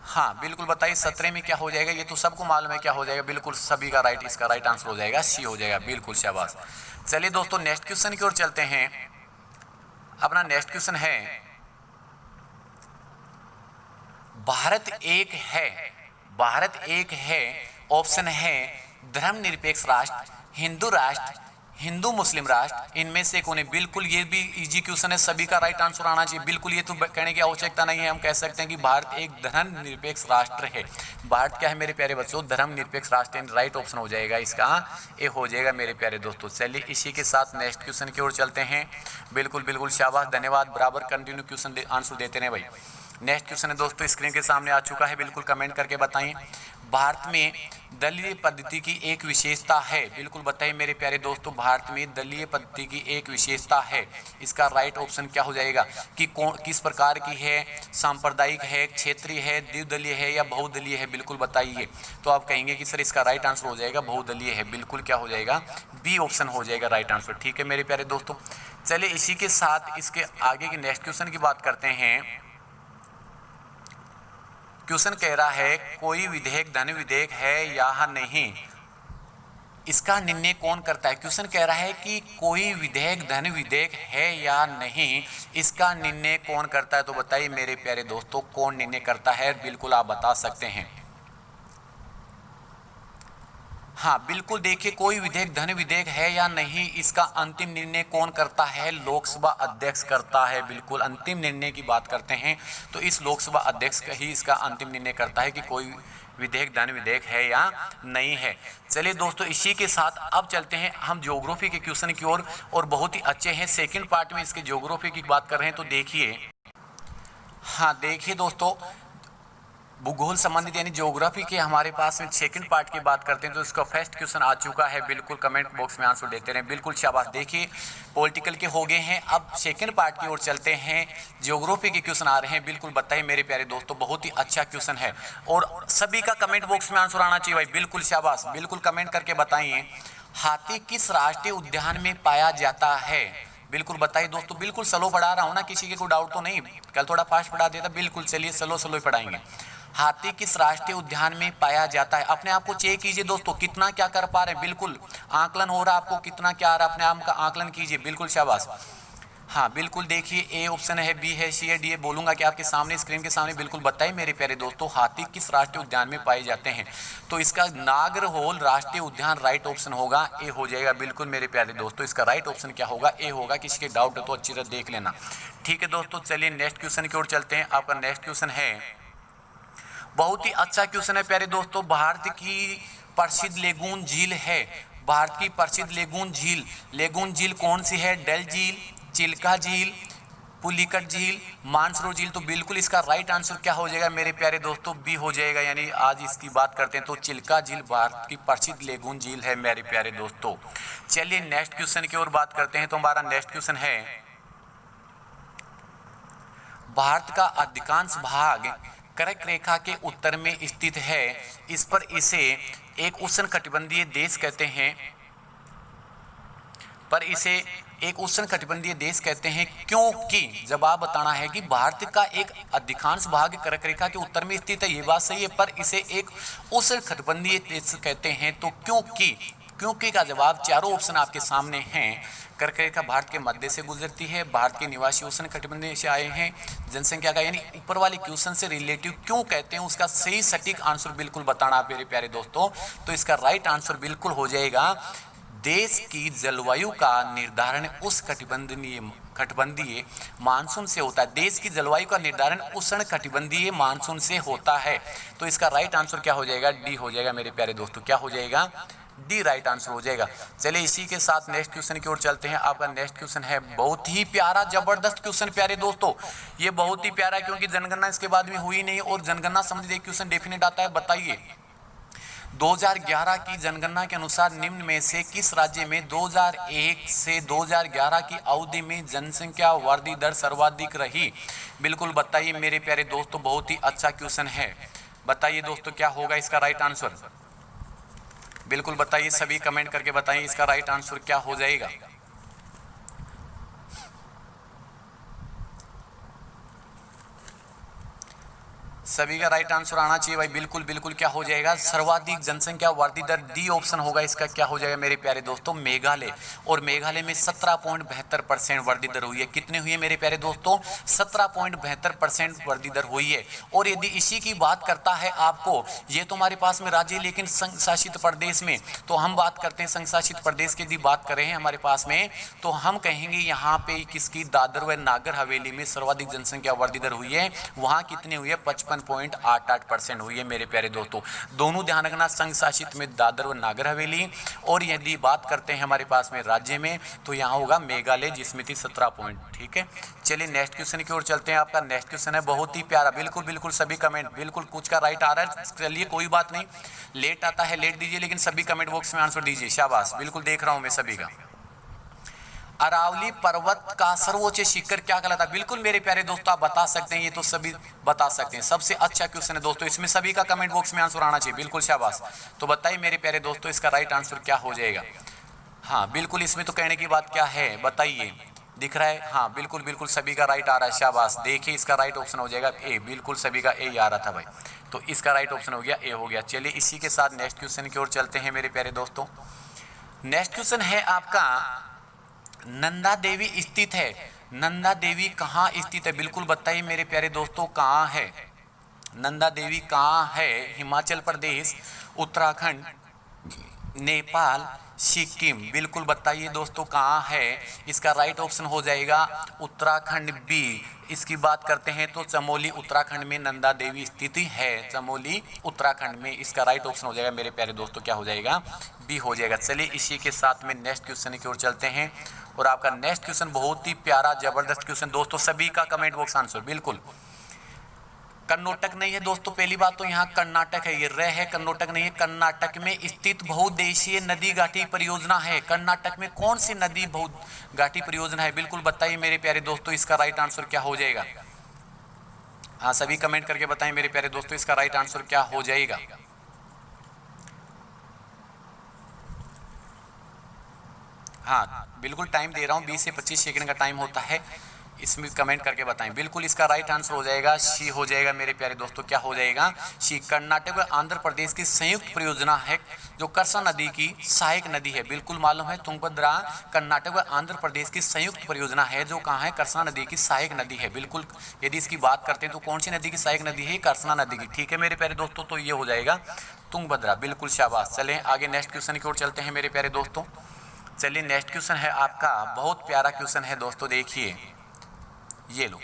हाँ बिल्कुल बताइए 17 में क्या हो जाएगा? ये तो सबको मालूम है क्या हो जाएगा, बिल्कुल सभी का राइट, इसका राइट आंसर हो जाएगा सी हो जाएगा। बिल्कुल शाबाश। चलिए दोस्तों नेक्स्ट क्वेश्चन की ओर चलते हैं। अपना नेक्स्ट क्वेश्चन है, भारत एक है, भारत एक है, ऑप्शन है धर्मनिरपेक्ष राष्ट्र, हिंदू राष्ट्र, हिंदू मुस्लिम राष्ट्र, इनमें से कौन है? बिल्कुल ये भी इजी क्वेश्चन है, सभी का राइट आंसर आना चाहिए। बिल्कुल ये तो कहने की आवश्यकता नहीं है, हम कह सकते हैं कि भारत एक धर्मनिरपेक्ष राष्ट्र है। भारत क्या है मेरे प्यारे बच्चों? धर्मनिरपेक्ष राष्ट्र। राइट ऑप्शन हो जाएगा इसका, ये हो जाएगा मेरे प्यारे दोस्तों। चलिए इसी के साथ नेक्स्ट क्वेश्चन की ओर चलते हैं। बिल्कुल बिल्कुल शाबाश, धन्यवाद, बराबर कंटिन्यू क्वेश्चन आंसर देते रहे भाई। नेक्स्ट क्वेश्चन है दोस्तों स्क्रीन के सामने आ चुका है, बिल्कुल कमेंट करके बताइए। भारत में दलीय पद्धति की एक विशेषता है, बिल्कुल बताइए मेरे प्यारे दोस्तों, भारत में दलीय पद्धति की एक विशेषता है। इसका राइट ऑप्शन क्या हो जाएगा कि कौन किस प्रकार की है? सांप्रदायिक है, क्षेत्रीय है, द्विदलीय है या बहुदलीय है? बिल्कुल बताइए। तो आप कहेंगे कि सर इसका राइट आंसर हो जाएगा बहुदलीय है। बिल्कुल क्या हो जाएगा? बी ऑप्शन हो जाएगा राइट आंसर। ठीक है मेरे प्यारे दोस्तों, चलिए इसी के साथ इसके आगे की नेक्स्ट क्वेश्चन की बात करते हैं। क्वेश्चन कह रहा है कोई विधेयक धन विधेयक है या नहीं, इसका निर्णय कौन करता है? क्वेश्चन कह रहा है कि कोई विधेयक धन विधेयक है या नहीं, इसका निर्णय कौन करता है? तो बताइए मेरे प्यारे दोस्तों कौन निर्णय करता है? बिल्कुल आप बता सकते हैं। हाँ बिल्कुल, देखिए कोई विधेयक धन विधेयक है या नहीं, इसका अंतिम निर्णय कौन करता है? लोकसभा अध्यक्ष करता है। बिल्कुल अंतिम निर्णय की बात करते हैं तो इस लोकसभा अध्यक्ष का ही इसका अंतिम निर्णय करता है कि कोई विधेयक धन विधेयक है या नहीं है। चलिए दोस्तों इसी के साथ अब चलते हैं हम ज्योग्राफी के क्वेश्चन की ओर, और बहुत ही अच्छे हैं। सेकंड पार्ट में इसके ज्योग्राफी की बात कर रहे हैं तो देखिए, हाँ देखिए दोस्तों भूगोल संबंधित यानी ज्योग्राफी के हमारे पास में सेकंड पार्ट की बात करते हैं तो इसका फर्स्ट क्वेश्चन आ चुका है। बिल्कुल कमेंट बॉक्स में आंसर देते रहें। बिल्कुल शाबाश, देखिए पॉलिटिकल के हो गए हैं, अब सेकंड पार्ट की ओर चलते हैं। ज्योग्राफी के क्वेश्चन आ रहे हैं, बिल्कुल बताइए मेरे प्यारे दोस्तों, बहुत ही अच्छा क्वेश्चन है और सभी का कमेंट बॉक्स में आंसर आना चाहिए भाई। बिल्कुल शाबाश, बिल्कुल कमेंट करके बताइए हाथी किस राष्ट्रीय उद्यान में पाया जाता है? बिल्कुल बताइए दोस्तों, बिल्कुल स्लो पढ़ा रहा हूँ ना, किसी के कोई डाउट तो नहीं? कल थोड़ा फास्ट पढ़ा देता। बिल्कुल चलिए स्लो स्लो ही पढ़ाएंगे। हाथी किस राष्ट्रीय उद्यान में पाया जाता है? अपने आप को चेक कीजिए दोस्तों, कितना क्या कर पा रहे हैं। बिल्कुल आकलन हो रहा है आपको, कितना क्या आ रहा है, अपने आप का आकलन कीजिए। बिल्कुल शाबाश। हाँ बिल्कुल देखिए ए ऑप्शन है, बी है, सी है, डी है, बोलूंगा कि आपके सामने स्क्रीन के सामने। बिल्कुल बताइए मेरे प्यारे दोस्तों हाथी किस राष्ट्रीय उद्यान में पाए जाते हैं? तो इसका नागरहोल राष्ट्रीय उद्यान राइट ऑप्शन होगा, ए हो जाएगा। बिल्कुल मेरे प्यारे दोस्तों इसका राइट ऑप्शन क्या होगा? ए होगा। किसी के डाउट है तो अच्छी तरह देख लेना। ठीक है दोस्तों, चलिए नेक्स्ट क्वेश्चन की ओर चलते हैं। आपका नेक्स्ट क्वेश्चन है, बहुत ही अच्छा क्वेश्चन है प्यारे दोस्तों। भारत की प्रसिद्ध लेगून झील है, भारत की प्रसिद्ध लेगून झील कौन सी है? डल झील, चिल्का झील, पुलिकट झील, मानसरोवर झील। तो बिल्कुल इसका राइट आंसर क्या हो जाएगा मेरे प्यारे दोस्तों? बी हो जाएगा। यानी आज इसकी बात करते हैं तो चिल्का झील भारत की प्रसिद्ध लेगून झील है मेरे प्यारे दोस्तों। चलिए नेक्स्ट क्वेश्चन की ओर बात करते हैं तो हमारा नेक्स्ट क्वेश्चन है, भारत का अधिकांश भाग कर्क रेखा के उत्तर में स्थित है, इस पर इसे एक उष्णकटिबंधीय देश कहते हैं, क्योंकि जवाब बताना है कि भारत का एक अधिकांश भाग कर्क रेखा के उत्तर में स्थित है, ये बात सही है, पर इसे एक उष्णकटिबंधीय देश कहते हैं। तो क्योंकि का जवाब चारों ऑप्शन आपके सामने हैं। कर्क रेखा भारत के मध्य से गुजरती है, भारत के निवासी उष्णकटिबंधीय से आए हैं, जनसंख्या का यानी ऊपर वाले क्वेश्चन से रिलेटिव क्यों कहते हैं उसका सही सटीक आंसर बिल्कुल बताना मेरे प्यारे दोस्तों। तो इसका राइट आंसर बिल्कुल हो जाएगा, देश की जलवायु का निर्धारण उष्णकटिबंधीय मानसून से होता है। देश की जलवायु का निर्धारण उष्णकटिबंधीय मानसून से होता है। तो इसका राइट आंसर क्या हो जाएगा? डी हो जाएगा मेरे प्यारे दोस्तों। क्या हो जाएगा? डी राइट आंसर हो जाएगा। चलिए इसी के साथ नेक्स्ट क्वेश्चन की ओर चलते हैं। आपका नेक्स्ट क्वेश्चन है बहुत ही प्यारा, जबरदस्त क्वेश्चन प्यारे दोस्तों, ये बहुत ही प्यारा है क्योंकि जनगणना इसके बाद में हुई नहीं और जनगणना संबंधित एक क्वेश्चन डेफिनेट आता है। बताइए 2011 की जनगणना के अनुसार निम्न में से किस राज्य में 2001 से 2011 की अवधि में जनसंख्या वृद्धि दर सर्वाधिक रही? बिल्कुल बताइए मेरे प्यारे दोस्तों, बहुत ही अच्छा क्वेश्चन है। बताइए दोस्तों क्या होगा इसका राइट आंसर? बिल्कुल बताइए, सभी कमेंट करके बताइए इसका राइट आंसर क्या हो जाएगा। सभी का राइट आंसर आना चाहिए भाई। बिल्कुल बिल्कुल क्या हो जाएगा? सर्वाधिक जनसंख्या वृद्धि दर, डी ऑप्शन होगा इसका। क्या हो जाएगा मेरे प्यारे दोस्तों? मेघालय। और मेघालय में 17.72% वृद्धि दर हुई है। कितने हुई है मेरे प्यारे दोस्तों? 17.72% वृद्धि दर हुई है। और यदि इसी की बात करता है आपको, ये तो हमारे पास में राज्य, लेकिन संघ शासित प्रदेश में तो हम बात करते हैं संघ शासित प्रदेश की यदि बात करें हमारे पास में, तो हम कहेंगे यहाँ पे किसकी? दादर व नागर हवेली में सर्वाधिक जनसंख्या वृद्धि दर हुई है। वहाँ कितनी हुई है? 55.88% हुई है मेरे प्यारे दोस्तों। दोनों ध्यान रखना, संघ शासित में दादर व नागर हवेली, और यदि बात करते हैं हमारे पास में राज्य में तो यहाँ होगा मेघालय जिसमें थी 17 पॉइंट। ठीक है, चलिए नेक्स्ट क्वेश्चन की ओर चलते हैं। आपका नेक्स्ट क्वेश्चन है बहुत ही प्यारा। बिल्कुल बिल्कुल सभी कमेंट, बिल्कुल कुछ का राइट आ रहा है। चलिए कोई बात नहीं, लेट आता है लेट दीजिए, लेकिन सभी कमेंट बॉक्स में आंसर दीजिए। शाबाश, बिल्कुल देख रहा हूं मैं सभी का। अरावली पर्वत का सर्वोच्च शिखर क्या कहलाता है? बिल्कुल मेरे प्यारे दोस्तों आप बता सकते हैं, ये तो सभी बता सकते हैं। सबसे अच्छा क्वेश्चन है दोस्तों, इसमें सभी का कमेंट बॉक्स में आंसर आना चाहिए। बिल्कुल शाबाश। तो बताइए मेरे प्यारे दोस्तों इसका राइट आंसर क्या हो जाएगा? हाँ बिल्कुल, इसमें तो कहने की बात क्या है, बताइए। दिख रहा है? हाँ बिल्कुल बिल्कुल सभी का राइट आ रहा है। शाबाश, देखिए इसका राइट ऑप्शन हो जाएगा ए। बिल्कुल सभी का ए आ रहा था भाई, तो इसका राइट ऑप्शन हो गया ए हो गया। चलिए इसी के साथ नेक्स्ट क्वेश्चन की ओर चलते हैं मेरे प्यारे दोस्तों। नेक्स्ट क्वेश्चन है आपका, नंदा देवी स्थित है। नंदा देवी कहाँ स्थित है? बिल्कुल बताइए मेरे प्यारे दोस्तों कहाँ है नंदा देवी? कहाँ है? हिमाचल प्रदेश, उत्तराखंड, नेपाल, सिक्किम? बिल्कुल बताइए दोस्तों कहाँ है? इसका राइट ऑप्शन हो जाएगा उत्तराखंड बी। इसकी बात करते हैं तो चमोली उत्तराखंड में नंदा देवी स्थिति है। चमोली उत्तराखंड में, इसका राइट ऑप्शन हो जाएगा मेरे प्यारे दोस्तों क्या हो जाएगा? बी हो जाएगा। चलिए इसी के साथ में नेक्स्ट क्वेश्चन की ओर चलते हैं। और आपका नेक्स्ट क्वेश्चन बहुत ही प्यारा जबरदस्त क्वेश्चन दोस्तों, सभी का कमेंट बॉक्स आंसर। बिल्कुल कर्नाटक नहीं है दोस्तों, पहली बात तो यहाँ कर्नाटक है, ये रह है, कर्नाटक नहीं है। कर्नाटक में स्थित बहुउद्देशीय नदी घाटी परियोजना है। कर्नाटक में कौन सी नदी बहुत घाटी परियोजना है? बिल्कुल बताइए मेरे प्यारे दोस्तों इसका राइट आंसर क्या हो जाएगा? हाँ सभी कमेंट करके बताएं मेरे प्यारे दोस्तों इसका राइट आंसर क्या हो जाएगा? हाँ बिल्कुल टाइम दे रहा हूँ, 20 से 25 सेकंड का टाइम होता है, इसमें कमेंट करके बताएं। बिल्कुल इसका राइट आंसर हो जाएगा सी हो जाएगा मेरे प्यारे दोस्तों। क्या हो जाएगा? सी। कर्नाटक व आंध्र प्रदेश की संयुक्त परियोजना है जो कृष्णा नदी की सहायक नदी है। बिल्कुल मालूम है, तुंगभद्रा कर्नाटक व आंध्र प्रदेश की संयुक्त परियोजना है जो कहाँ है? कृष्णा नदी की सहायक नदी है। बिल्कुल यदि इसकी बात करते हैं तो कौन सी नदी की सहायक नदी है? कृष्णा नदी की। ठीक है मेरे प्यारे दोस्तों, तो ये हो जाएगा तुंगभद्रा। बिल्कुल शाबाश। चलें आगे नेक्स्ट क्वेश्चन की ओर चलते हैं मेरे प्यारे दोस्तों। चलिए नेक्स्ट क्वेश्चन है आपका, बहुत प्यारा क्वेश्चन है दोस्तों, देखिए ये लो।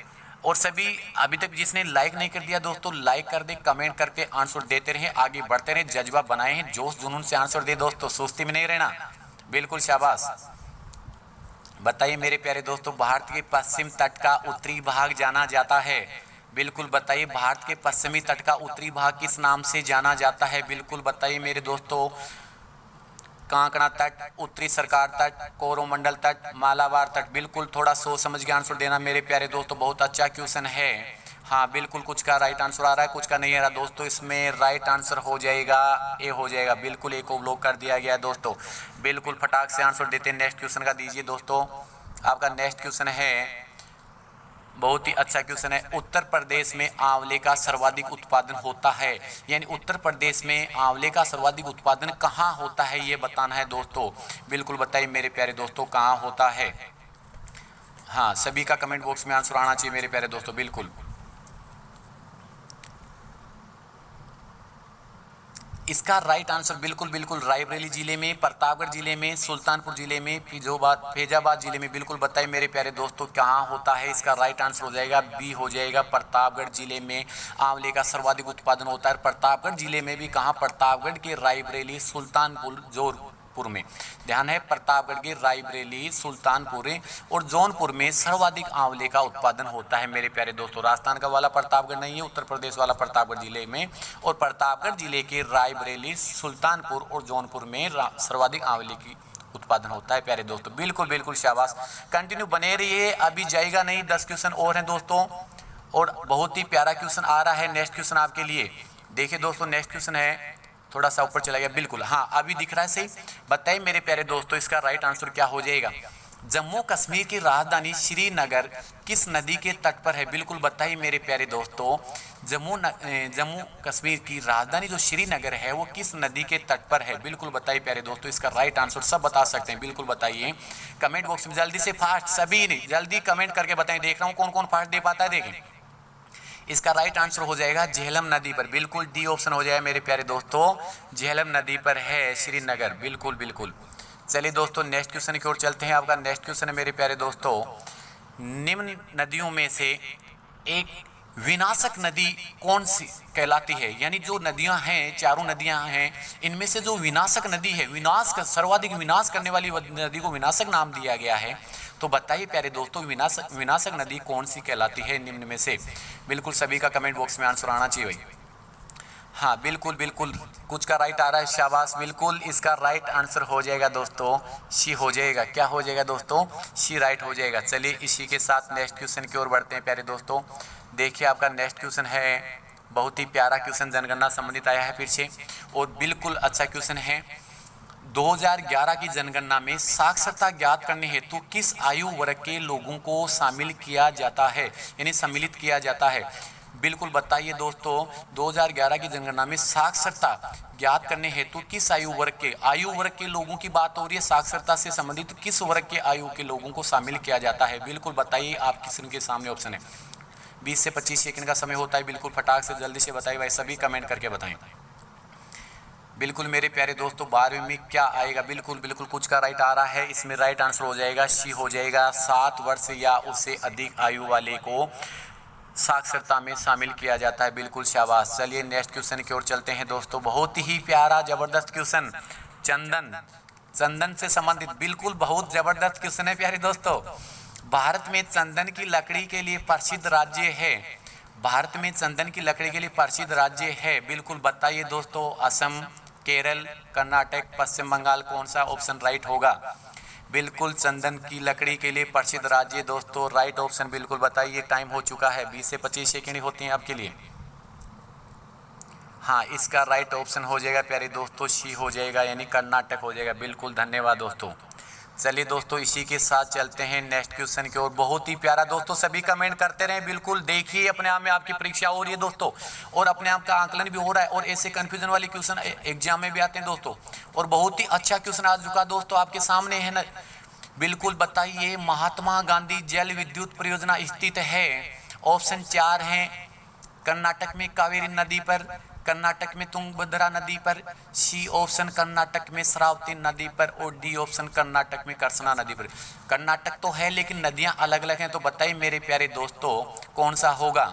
और सभी अभी तक जिसने लाइक नहीं कर दिया दोस्तों, लाइक कर दे, कमेंट करके आंसर देते रहे, आगे बढ़ते रहे, जज्बा बनाए हैं, जोश जुनून से आंसर दे दोस्तों, सुस्ती में नहीं रहना। बिल्कुल शाबाश। बताइए मेरे प्यारे दोस्तों, भारत के पश्चिम तट का उत्तरी भाग जाना जाता है। बिल्कुल बताइए भारत के पश्चिमी तट का उत्तरी भाग किस नाम से जाना जाता है? बिल्कुल बताइए मेरे दोस्तों। कांकड़ा तट, उत्तरी सरकार तट, कोरोमंडल तट, मालाबार तट? बिल्कुल थोड़ा सोच समझ के आंसर देना मेरे प्यारे दोस्तों, बहुत अच्छा क्वेश्चन है। हाँ बिल्कुल कुछ का राइट आंसर आ रहा है, कुछ का नहीं आ रहा दोस्तों। इसमें राइट आंसर हो जाएगा ए हो जाएगा। बिल्कुल ए को ब्लॉक कर दिया गया दोस्तों। बिल्कुल फटाक से आंसर देते हैं। नेक्स्ट क्वेश्चन का दीजिए दोस्तों। आपका नेक्स्ट क्वेश्चन है बहुत ही अच्छा क्वेश्चन है, उत्तर प्रदेश में आंवले का सर्वाधिक उत्पादन होता है। यानी उत्तर प्रदेश में आंवले का सर्वाधिक उत्पादन कहाँ होता है ये बताना है दोस्तों। बिल्कुल बताइए मेरे प्यारे दोस्तों कहाँ होता है? हाँ सभी का कमेंट बॉक्स में आंसर आना चाहिए मेरे प्यारे दोस्तों। बिल्कुल इसका राइट आंसर बिल्कुल बिल्कुल रायबरेली जिले में, प्रतापगढ़ जिले में, सुल्तानपुर जिले में, फैजाबाद जिले में। बिल्कुल बताइए मेरे प्यारे दोस्तों कहाँ होता है। इसका राइट आंसर हो जाएगा बी, हो जाएगा प्रतापगढ़ जिले में आंवले का सर्वाधिक उत्पादन होता है। प्रतापगढ़ जिले में भी कहाँ, प्रतापगढ़ के रायबरेली, सुल्तानपुर, जौनपुर में। ध्यान है, प्रतापगढ़ के रायबरेली, सुल्तानपुर और जौनपुर में सर्वाधिक आंवले का उत्पादन होता है मेरे प्यारे दोस्तों। राजस्थान का वाला प्रतापगढ़ नहीं है, उत्तर प्रदेश वाला प्रतापगढ़ जिले में, और प्रतापगढ़ जिले के रायबरेली, सुल्तानपुर और जौनपुर में सर्वाधिक आंवले की उत्पादन होता है प्यारे दोस्तों। बिल्कुल बिल्कुल शाबाश, कंटिन्यू बने रहिए, अभी जाएगा नहीं, 10 क्वेश्चन और हैं दोस्तों, और बहुत ही प्यारा क्वेश्चन आ रहा है नेक्स्ट क्वेश्चन आपके लिए। देखिए दोस्तों नेक्स्ट क्वेश्चन है, थोड़ा सा ऊपर चला गया, बिल्कुल हाँ अभी दिख रहा है सही। बताइए मेरे प्यारे दोस्तों इसका राइट आंसर क्या हो जाएगा। जम्मू कश्मीर की राजधानी श्रीनगर किस नदी के तट पर है। बिल्कुल बताइए मेरे प्यारे दोस्तों, जम्मू कश्मीर की राजधानी जो श्रीनगर है वो किस नदी के तट पर है। बिल्कुल बताइए प्यारे दोस्तों इसका राइट आंसर। सब बता सकते हैं, बिल्कुल बताइए कमेंट बॉक्स में जल्दी से, फास्ट सभी ने जल्दी कमेंट करके बताएं। देख रहा हूँ कौन कौन फास्ट दे पाता है। देखें इसका राइट आंसर हो जाएगा झेलम नदी पर। बिल्कुल डी ऑप्शन हो जाएगा मेरे प्यारे दोस्तों, झेलम नदी पर है श्रीनगर। बिल्कुल बिल्कुल। चलिए दोस्तों नेक्स्ट क्वेश्चन की ओर चलते हैं। आपका नेक्स्ट क्वेश्चन है मेरे प्यारे दोस्तों, निम्न नदियों में से एक विनाशक नदी कौन सी कहलाती है। यानी जो नदियां हैं, चारों नदियां हैं, इनमें से जो विनाशक नदी है, सर्वाधिक विनाश करने वाली नदी को विनाशक नाम दिया गया है। तो बताइए प्यारे दोस्तों विनाशक नदी कौन सी कहलाती है निम्न में से। बिल्कुल सभी का कमेंट बॉक्स में आंसर आना चाहिए भाई। हाँ बिल्कुल बिल्कुल, कुछ का राइट आ रहा है, शाबाश। बिल्कुल इसका राइट आंसर हो जाएगा दोस्तों सी हो जाएगा। क्या हो जाएगा दोस्तों, सी राइट हो जाएगा। चलिए इसी के साथ नेक्स्ट क्वेश्चन की ओर बढ़ते हैं प्यारे दोस्तों। देखिए आपका नेक्स्ट क्वेश्चन है, बहुत ही प्यारा क्वेश्चन जनगणना संबंधित आया है फिर से, और बिल्कुल अच्छा क्वेश्चन है। 2011 की जनगणना में साक्षरता ज्ञात करने हेतु किस आयु वर्ग के लोगों को शामिल किया जाता है, यानी सम्मिलित किया जाता है। बिल्कुल बताइए दोस्तों 2011 की जनगणना में साक्षरता ज्ञात करने हेतु किस आयु वर्ग के लोगों की बात हो रही है। साक्षरता से संबंधित किस वर्ग के आयु के लोगों को शामिल किया जाता है। बिल्कुल बताइए, आप किसी के सामने ऑप्शन है, 20 से 25 सेकंड का समय होता है। बिल्कुल फटाक से जल्दी से बताइए भाई, सभी कमेंट करके बताएं। बिल्कुल मेरे प्यारे दोस्तों 12वीं में क्या आएगा। बिल्कुल बिल्कुल कुछ का राइट आ रहा है, इसमें राइट आंसर हो जाएगा सी हो जाएगा। 7 वर्ष या उससे अधिक आयु वाले को साक्षरता में शामिल किया जाता है। बिल्कुल शाबाश। चलिए नेक्स्ट क्वेश्चन की ओर चलते हैं दोस्तों, बहुत ही प्यारा जबरदस्त क्वेश्चन, चंदन से संबंधित। बिल्कुल बहुत जबरदस्त क्वेश्चन है प्यारे दोस्तों। भारत में चंदन की लकड़ी के लिए प्रसिद्ध राज्य है। भारत में चंदन की लकड़ी के लिए प्रसिद्ध राज्य है। बिल्कुल बताइए दोस्तों, असम, केरल, कर्नाटक, पश्चिम बंगाल, कौन सा ऑप्शन राइट होगा। बिल्कुल चंदन की लकड़ी के लिए प्रसिद्ध राज्य दोस्तों, राइट ऑप्शन बिल्कुल बताइए। टाइम हो चुका है, 20 से 25 सेकंड होती हैं आपके लिए। हाँ इसका राइट ऑप्शन हो जाएगा प्यारे दोस्तों सी हो जाएगा, यानी कर्नाटक हो जाएगा। बिल्कुल धन्यवाद दोस्तों। चलिए दोस्तों इसी के साथ चलते हैं नेक्स्ट क्वेश्चन की ओर। बहुत ही प्यारा दोस्तों, सभी कमेंट करते रहें। बिल्कुल देखिए अपने आप में आपकी परीक्षा हो रही है दोस्तों, और अपने आप का आंकलन भी हो रहा है, और ऐसे कंफ्यूजन वाले क्वेश्चन एग्जाम में भी आते हैं दोस्तों। और बहुत ही अच्छा क्वेश्चन आ चुका दोस्तों आपके सामने है ना। बिल्कुल बताइए महात्मा गांधी जल विद्युत परियोजना स्थित है। ऑप्शन 4 हैं, कर्नाटक में कावेरी नदी पर, कर्नाटक में तुंगभद्रा नदी पर, सी ऑप्शन कर्नाटक में श्रावती नदी पर, और डी ऑप्शन कर्नाटक में कृष्णा नदी पर। कर्नाटक तो है लेकिन नदियां अलग अलग हैं, तो बताइए मेरे प्यारे दोस्तों कौन सा होगा।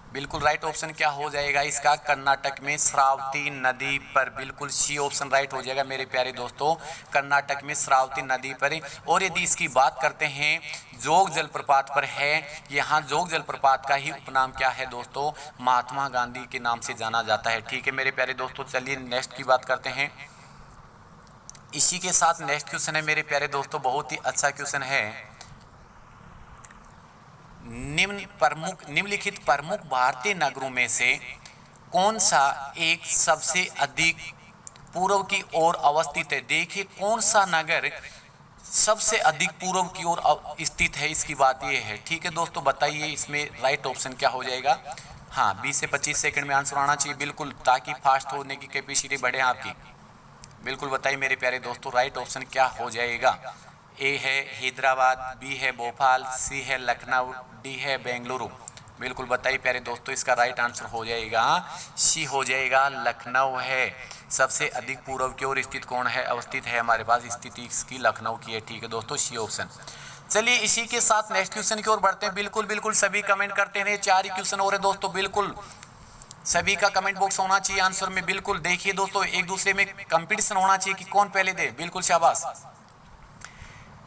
बिल्कुल राइट ऑप्शन क्या हो जाएगा इसका, कर्नाटक में श्रावती नदी पर। बिल्कुल सी ऑप्शन राइट हो जाएगा मेरे प्यारे दोस्तों, कर्नाटक में श्रावती नदी पर। और यदि इसकी बात करते हैं जोग जलप्रपात पर है, यहाँ जोग जलप्रपात का ही उपनाम क्या है दोस्तों, महात्मा गांधी के नाम से जाना जाता है। ठीक है मेरे प्यारे दोस्तों, चलिए नेक्स्ट की बात करते हैं। इसी के साथ नेक्स्ट क्वेश्चन है मेरे प्यारे दोस्तों, बहुत ही अच्छा क्वेश्चन है। निम्नलिखित प्रमुख भारतीय नगरों में से कौन सा एक सबसे अधिक पूर्व की ओर अवस्थित है। देखिए कौन सा नगर सबसे अधिक पूर्व की ओर स्थित है, इसकी बात ये है। ठीक है दोस्तों बताइए इसमें राइट ऑप्शन क्या हो जाएगा। हाँ 20 से 25 सेकंड में आंसर आना चाहिए बिल्कुल, ताकि फास्ट होने की कैपेसिटी बढ़े आपकी। बिल्कुल बताइए मेरे प्यारे दोस्तों राइट ऑप्शन क्या हो जाएगा। ए है हैदराबाद, बी है भोपाल, सी है लखनऊ, डी है बेंगलुरु। बिल्कुल बताइए प्यारे दोस्तों, इसका राइट आंसर हो जाएगा सी हो जाएगा, लखनऊ है। सबसे अधिक पूर्व की ओर स्थित कौन है, अवस्थित है हमारे पास, स्थिति इसकी लखनऊ की है। ठीक है दोस्तों, सी ऑप्शन। चलिए इसी के साथ नेक्स्ट क्वेश्चन की ओर बढ़ते हैं। बिल्कुल बिल्कुल सभी कमेंट करते हैं, 4 ही क्वेश्चन हो रहे दोस्तों, बिल्कुल सभी का कमेंट बॉक्स होना चाहिए आंसर में। बिल्कुल देखिए दोस्तों, एक दूसरे में कंपटीशन होना चाहिए कि कौन पहले दे। बिल्कुल शाबाश।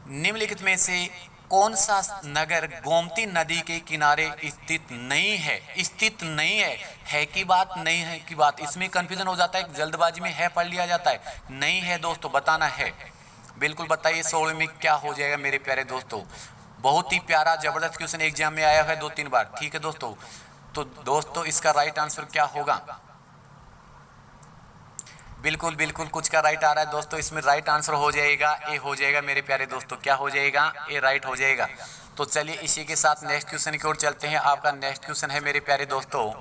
निम्नलिखित में से कौन सा नगर गोमती नदी के किनारे स्थित नहीं है, स्थित नहीं है की बात, नहीं है की बात, इसमें कंफ्यूजन हो जाता है, जल्दबाजी में है पढ़ लिया जाता है, नहीं है दोस्तों बताना है। बिल्कुल बताइए 16 में क्या हो जाएगा मेरे प्यारे दोस्तों। बहुत ही प्यारा जबरदस्त क्वेश्चन एग्जाम में आया है 2-3 बार। ठीक है दोस्तों, तो दोस्तों इसका राइट आंसर क्या होगा। बिल्कुल बिल्कुल कुछ का राइट आ रहा है दोस्तों, इसमें राइट आंसर हो जाएगा ए हो जाएगा मेरे प्यारे दोस्तों। क्या हो जाएगा, ए राइट हो जाएगा। तो चलिए इसी के साथ नेक्स्ट क्वेश्चन की ओर चलते हैं। आपका नेक्स्ट क्वेश्चन है मेरे प्यारे दोस्तों,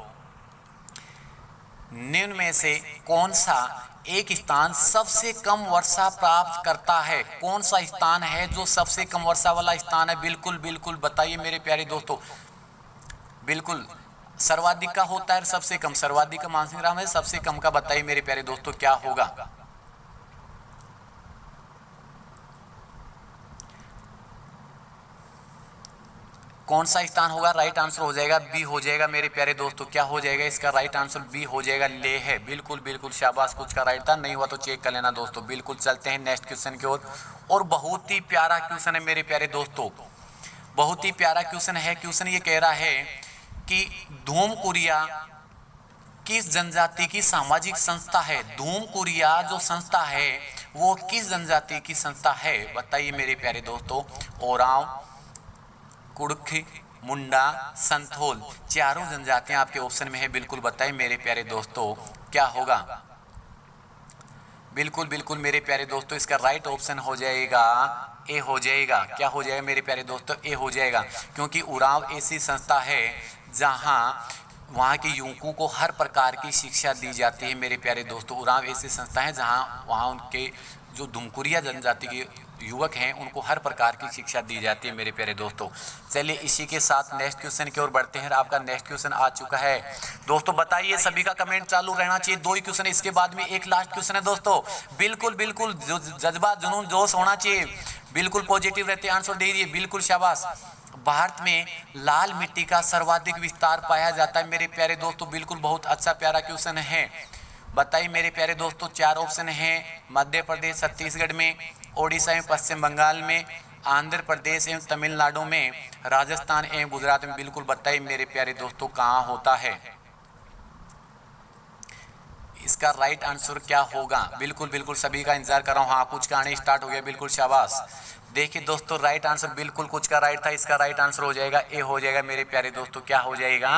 निम्न में से कौन सा एक स्थान सबसे कम वर्षा प्राप्त करता है, कौन सा स्थान है जो सबसे कम वर्षा वाला स्थान है। बिल्कुल बिल्कुल बताइए मेरे प्यारे दोस्तों। बिल्कुल सर्वाधिक का होता है सबसे कम, सर्वाधिक का मानसिक राम है, सबसे कम का बताइए मेरे प्यारे दोस्तों क्या होगा। कौन सा स्थान होगा, राइट आंसर हो जाएगा बी हो जाएगा मेरे प्यारे दोस्तों। क्या हो जाएगा इसका राइट आंसर, बी हो जाएगा, ले है। बिल्कुल बिल्कुल शाबाश, कुछ का राइट था, नहीं हुआ तो चेक कर लेना दोस्तों। बिल्कुल चलते हैं नेक्स्ट क्वेश्चन की ओर, और बहुत ही प्यारा क्वेश्चन है मेरे प्यारे दोस्तों, बहुत ही प्यारा क्वेश्चन है। क्वेश्चन ये कह रहा है कि धूमकुरिया किस जनजाति की सामाजिक संस्था है। धूमकुरिया जो संस्था है वो किस जनजाति की संस्था है, बताइए मेरे प्यारे दोस्तों। ओरांव, कुड़खी, मुंडा, संथोल, चारों जनजातियां आपके ऑप्शन में है। बिल्कुल बताइए मेरे प्यारे दोस्तों क्या होगा। बिल्कुल बिल्कुल मेरे प्यारे दोस्तों, इसका राइट ऑप्शन हो जाएगा ए हो जाएगा। क्या हो जाएगा मेरे प्यारे दोस्तों, ए हो जाएगा, क्योंकि उरांव ऐसी संस्था है जहां वहाँ के युवकों को हर प्रकार की शिक्षा दी जाती है मेरे प्यारे दोस्तों। उरांव ऐसी संस्था है जहाँ वहाँ उनके जो धुमकुरिया जनजाति के युवक हैं उनको हर प्रकार की शिक्षा दी जाती है मेरे प्यारे दोस्तों। चलिए इसी के साथ नेक्स्ट क्वेश्चन की ओर बढ़ते हैं। आपका नेक्स्ट क्वेश्चन आ चुका है दोस्तों, बताइए सभी का कमेंट चालू रहना चाहिए। 2 ही क्वेश्चन, इसके बाद में एक लास्ट क्वेश्चन है दोस्तों। बिल्कुल बिल्कुल जज्बा जुनून जोश होना चाहिए, बिल्कुल पॉजिटिव रहते आंसर दे दिए, बिल्कुल शाबाश। भारत में लाल मिट्टी का सर्वाधिक विस्तार पाया जाता है मेरे प्यारे दोस्तों। बिल्कुल बहुत अच्छा प्यारा क्वेश्चन है, बताइए मेरे प्यारे दोस्तों। 4 ऑप्शन हैं, मध्य प्रदेश छत्तीसगढ़ में, ओडिशा में, पश्चिम बंगाल में, आंध्र प्रदेश एवं तमिलनाडु में, राजस्थान एवं गुजरात में। बिल्कुल बताइए मेरे प्यारे दोस्तों कहाँ होता है, इसका राइट आंसर क्या होगा। बिल्कुल बिल्कुल सभी का इंतजार कर रहा हूँ। हाँ कुछ का आने स्टार्ट हो गया, बिल्कुल शाबाश। देखिए दोस्तों राइट आंसर बिल्कुल कुछ का राइट था, इसका राइट आंसर हो जाएगा ए हो जाएगा मेरे प्यारे दोस्तों। क्या हो जाएगा,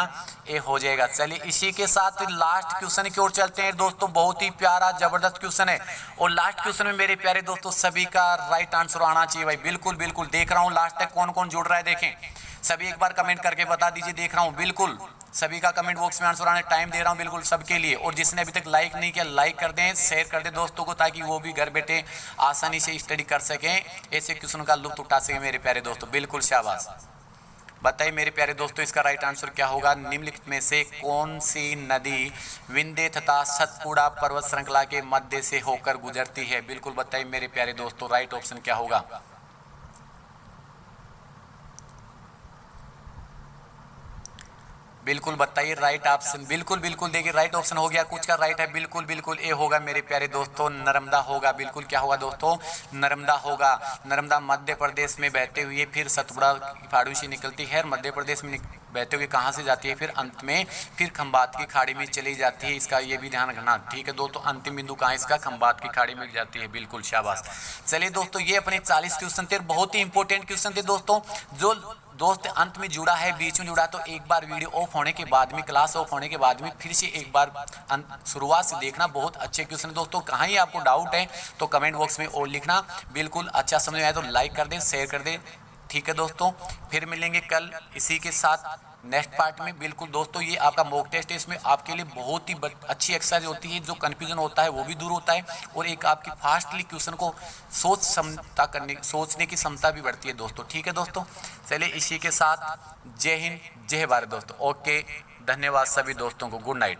ए हो जाएगा। चलिए इसी के साथ लास्ट क्वेश्चन की ओर चलते हैं दोस्तों। बहुत ही प्यारा जबरदस्त क्वेश्चन है, और लास्ट क्वेश्चन में मेरे प्यारे दोस्तों सभी का राइट आंसर आना चाहिए भाई। बिल्कुल बिल्कुल देख रहा हूँ लास्ट तक कौन कौन जुड़ रहा है, देखें सभी एक बार कमेंट करके बता दीजिए। देख रहा हूँ बिल्कुल सभी का कमेंट बॉक्स में आंसर आने टाइम दे रहा हूँ बिल्कुल सबके लिए। और जिसने अभी तक लाइक नहीं किया लाइक कर दें, शेयर कर दें दोस्तों को, ताकि वो भी घर बैठे आसानी से स्टडी कर सकें, ऐसे क्वेश्चन का लुत्फ उठा सकें मेरे प्यारे दोस्तों। बिल्कुल शाबाश। बताइए मेरे प्यारे दोस्तों इसका राइट आंसर क्या होगा। निम्नलिखित में से कौन सी नदी विंध्य तथा सतपुड़ा पर्वत श्रृंखला के मध्य से होकर गुजरती है। बिल्कुल बताइए मेरे प्यारे दोस्तों राइट ऑप्शन क्या होगा। बिल्कुल बताइए राइट ऑप्शन। बिल्कुल बिल्कुल देखिए राइट ऑप्शन हो गया, कुछ का राइट है। बिल्कुल बिल्कुल ए होगा मेरे प्यारे दोस्तों, नर्मदा होगा। बिल्कुल क्या होगा दोस्तों, नर्मदा होगा। नर्मदा मध्य प्रदेश में बहते हुए फिर सतपुड़ा पहाड़ी से निकलती है, मध्य प्रदेश में बहते हुए कहाँ से जाती है, फिर अंत में फिर खंबात की खाड़ी में चली जाती है। इसका ये भी ध्यान रखना, ठीक है दोस्तों। अंतिम बिंदु कहाँ इसका, खंबात की खाड़ी में जाती है। बिल्कुल शाबाश। चलिए दोस्तों ये अपने 40 क्वेश्चन थे, बहुत ही इंपॉर्टेंट क्वेश्चन थे दोस्तों। जो दोस्त अंत में जुड़ा है, बीच में जुड़ा, तो एक बार वीडियो ऑफ होने के बाद में, क्लास ऑफ होने के बाद में फिर से एक बार शुरुआत से देखना। बहुत अच्छे क्वेश्चन दोस्तों। कहाँ ही आपको डाउट है तो कमेंट बॉक्स में और लिखना। बिल्कुल अच्छा समझ में आया तो लाइक कर दें, शेयर कर दें, ठीक है दोस्तों। फिर मिलेंगे कल इसी के साथ। नेक्स्ट पार्ट में बिल्कुल दोस्तों ये आपका मॉक टेस्ट है, इसमें आपके लिए बहुत ही अच्छी एक्सरसाइज होती है, जो कन्फ्यूजन होता है वो भी दूर होता है और एक आपकी फास्टली क्वेश्चन को सोचने की क्षमता भी बढ़ती है दोस्तों। ठीक है दोस्तों, चलिए इसी के साथ जय हिंद जय भारत दोस्तों। ओके, धन्यवाद सभी दोस्तों को, गुड नाइट।